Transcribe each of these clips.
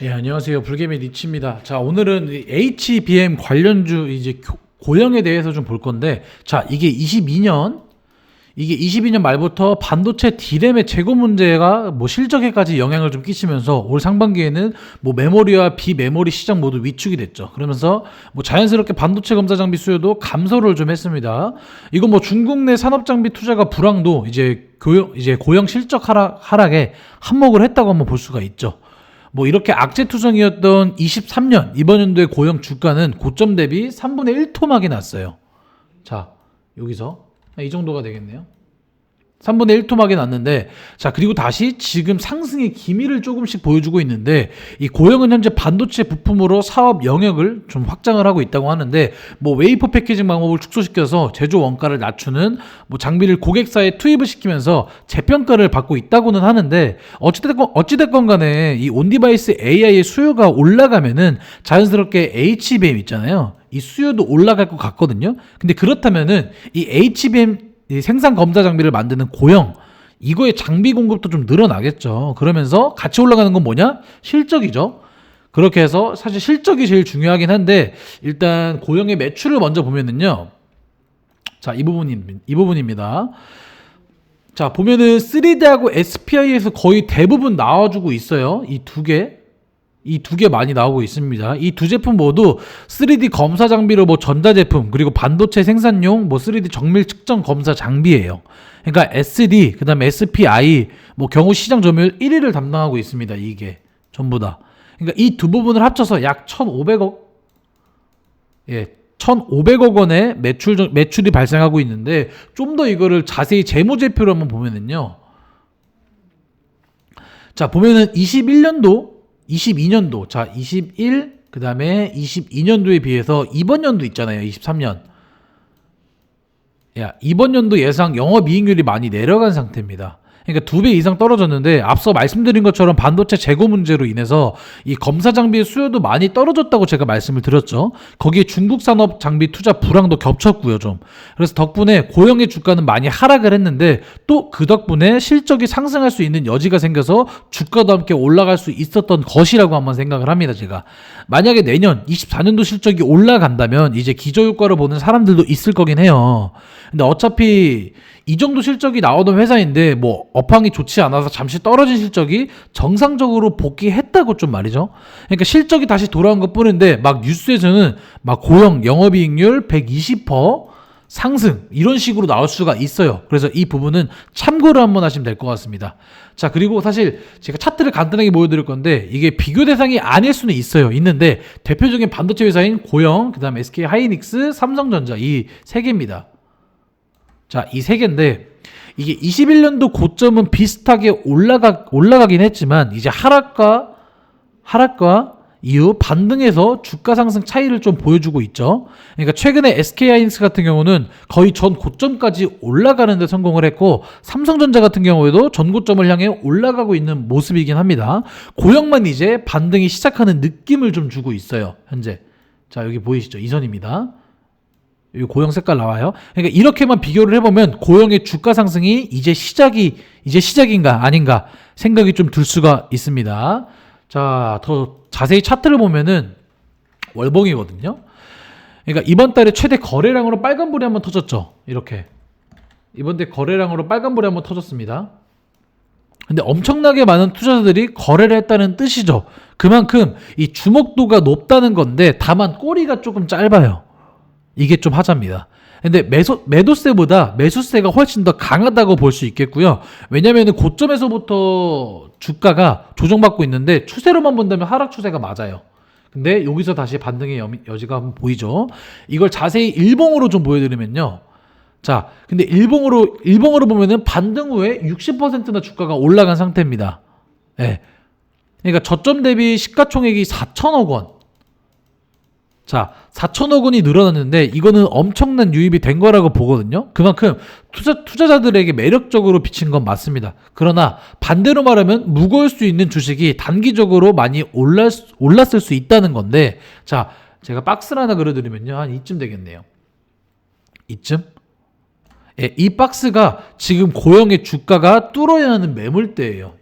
예, 안녕하세요. 불개미 니치입니다. 자, 오늘은 이 HBM 관련주 이제 고령에 대해서 좀 볼 건데, 자, 이게 22년 말부터 반도체 D램의 재고 문제가 뭐 실적에까지 영향을 좀 끼치면서 올 상반기에는 뭐 메모리와 비메모리 시장 모두 위축이 됐죠. 그러면서 뭐 자연스럽게 반도체 검사 장비 수요도 감소를 좀 했습니다. 이거 뭐 중국 내 산업 장비 투자가 불황도 이제 고령 실적 하락에 한몫을 했다고 한번 볼 수가 있죠. 뭐 이렇게 악재투성이었던 23년 이번 연도의 고용 주가는 고점 대비 3분의 1 토막이 났어요. 자, 여기서 이 정도가 되겠네요. 3분의 1 토막이 났는데, 자, 그리고 다시 지금 상승의 기미를 조금씩 보여주고 있는데, 이 고영은 현재 반도체 부품으로 사업 영역을 좀 확장을 하고 있다고 하는데, 뭐 웨이퍼 패키징 방법을 축소시켜서 제조 원가를 낮추는 뭐 장비를 고객사에 투입을 시키면서 재평가를 받고 있다고는 하는데, 어찌됐건 간에 이 온디바이스 AI의 수요가 올라가면은 자연스럽게 HBM 있잖아요. 이 수요도 올라갈 것 같거든요. 근데 그렇다면은 이 HBM 이 생산 검사 장비를 만드는 고형, 이거의 장비 공급도 좀 늘어나겠죠. 그러면서 같이 올라가는 건 뭐냐? 실적이죠. 그렇게 해서 사실 실적이 제일 중요하긴 한데, 일단 고형의 매출을 먼저 보면은요. 자, 이 부분입니다. 자, 보면은 3D하고 SPI에서 거의 대부분 나와주고 있어요. 이 두 개 많이 나오고 있습니다. 이 두 제품 모두 3D 검사 장비로 뭐 전자제품 그리고 반도체 생산용 뭐 3D 정밀 측정 검사 장비예요. 그러니까 SD 그다음에 SPI 뭐 경우 시장 점유율 1위를 담당하고 있습니다. 이게 전부 다. 그러니까 이 두 부분을 합쳐서 약 1,500억 1,500억 원의 매출이 발생하고 있는데, 좀 더 이거를 자세히 재무제표로 한번 보면은요. 자, 보면은 22년도, 자, 21, 그 다음에 22년도에 비해서 이번 연도 있잖아요. 23년. 이번 연도 예상 영업이익률이 많이 내려간 상태입니다. 그러니까 2배 이상 떨어졌는데, 앞서 말씀드린 것처럼 반도체 재고 문제로 인해서 이 검사 장비의 수요도 많이 떨어졌다고 제가 말씀을 드렸죠. 거기에 중국 산업 장비 투자 불황도 겹쳤고요, 좀. 그래서 덕분에 고형의 주가는 많이 하락을 했는데, 또 그 덕분에 실적이 상승할 수 있는 여지가 생겨서 주가도 함께 올라갈 수 있었던 것이라고 한번 생각을 합니다, 제가. 만약에 내년 24년도 실적이 올라간다면 이제 기저효과를 보는 사람들도 있을 거긴 해요. 근데 어차피 이 정도 실적이 나오던 회사인데 뭐 업황이 좋지 않아서 잠시 떨어진 실적이 정상적으로 복귀했다고 좀 말이죠. 그러니까 실적이 다시 돌아온 것 뿐인데 막 뉴스에서는 막 고용 영업이익률 120% 상승 이런 식으로 나올 수가 있어요. 그래서 이 부분은 참고를 한번 하시면 될 것 같습니다. 자, 그리고 사실 제가 차트를 간단하게 보여드릴 건데 이게 비교 대상이 아닐 수는 있는데 대표적인 반도체 회사인 고영, 그 다음에 SK 하이닉스, 삼성전자 이 세 개입니다. 자, 이 세 개인데 이게 21년도 고점은 비슷하게 올라가긴 했지만 이제 하락과 이후 반등해서 주가 상승 차이를 좀 보여주고 있죠. 그러니까 최근에 SK하이닉스 같은 경우는 거의 전 고점까지 올라가는 데 성공을 했고, 삼성전자 같은 경우에도 전 고점을 향해 올라가고 있는 모습이긴 합니다. 고영만 이제 반등이 시작하는 느낌을 좀 주고 있어요, 현재. 자, 여기 보이시죠? 이 선입니다. 이 고영 색깔 나와요. 그러니까 이렇게만 비교를 해보면 고영의 주가 상승이 이제 시작인가 아닌가 생각이 좀 들 수가 있습니다. 자, 더 자세히 차트를 보면은 월봉이거든요. 그러니까 이번 달에 최대 거래량으로 빨간불이 한번 터졌죠. 이렇게 이번 달 거래량으로 빨간불이 한번 터졌습니다. 근데 엄청나게 많은 투자자들이 거래를 했다는 뜻이죠. 그만큼 이 주목도가 높다는 건데, 다만 꼬리가 조금 짧아요. 이게 좀 하자입니다. 근데 매도세보다 매수세가 훨씬 더 강하다고 볼 수 있겠고요. 왜냐면은 고점에서부터 주가가 조정받고 있는데 추세로만 본다면 하락 추세가 맞아요. 근데 여기서 다시 반등의 여지가 한번 보이죠. 이걸 자세히 일봉으로 좀 보여드리면요. 자, 근데 일봉으로 보면은 반등 후에 60%나 주가가 올라간 상태입니다. 예. 그러니까 저점 대비 시가총액이 4천억 원. 자, 4천억 원이 늘어났는데 이거는 엄청난 유입이 된 거라고 보거든요. 그만큼 투자자들에게 매력적으로 비친 건 맞습니다. 그러나 반대로 말하면 무거울 수 있는 주식이 단기적으로 많이 올랐을 수 있다는 건데, 자, 제가 박스를 하나 그려드리면요, 한 이쯤 되겠네요. 이쯤? 예, 이 박스가 지금 고영의 주가가 뚫어야 하는 매물대예요.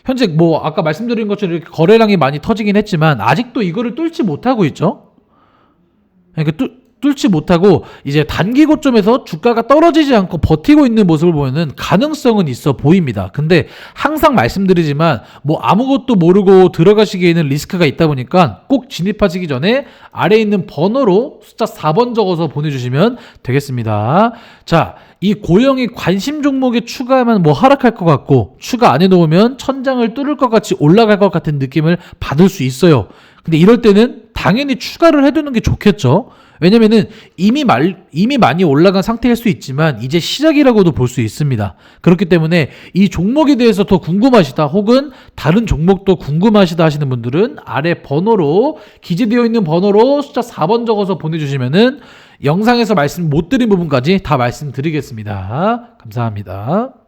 현재 뭐 아까 말씀드린 것처럼 이렇게 거래량이 많이 터지긴 했지만 아직도 이거를 뚫지 못하고 있죠. 그러니까 뚫지 못하고 이제 단기 고점에서 주가가 떨어지지 않고 버티고 있는 모습을 보면은 가능성은 있어 보입니다. 근데 항상 말씀드리지만 뭐 아무것도 모르고 들어가시기에는 리스크가 있다 보니까 꼭 진입하시기 전에 아래에 있는 번호로 숫자 4번 적어서 보내주시면 되겠습니다. 자, 이 고영이 관심 종목에 추가하면 뭐 하락할 것 같고 추가 안 해놓으면 천장을 뚫을 것 같이 올라갈 것 같은 느낌을 받을 수 있어요. 근데 이럴 때는 당연히 추가를 해두는 게 좋겠죠. 왜냐면은 이미 많이 올라간 상태일 수 있지만 이제 시작이라고도 볼 수 있습니다. 그렇기 때문에 이 종목에 대해서 더 궁금하시다 혹은 다른 종목도 궁금하시다 하시는 분들은 아래 번호로 기재되어 있는 번호로 숫자 4번 적어서 보내주시면은 영상에서 말씀 못 드린 부분까지 다 말씀드리겠습니다. 감사합니다.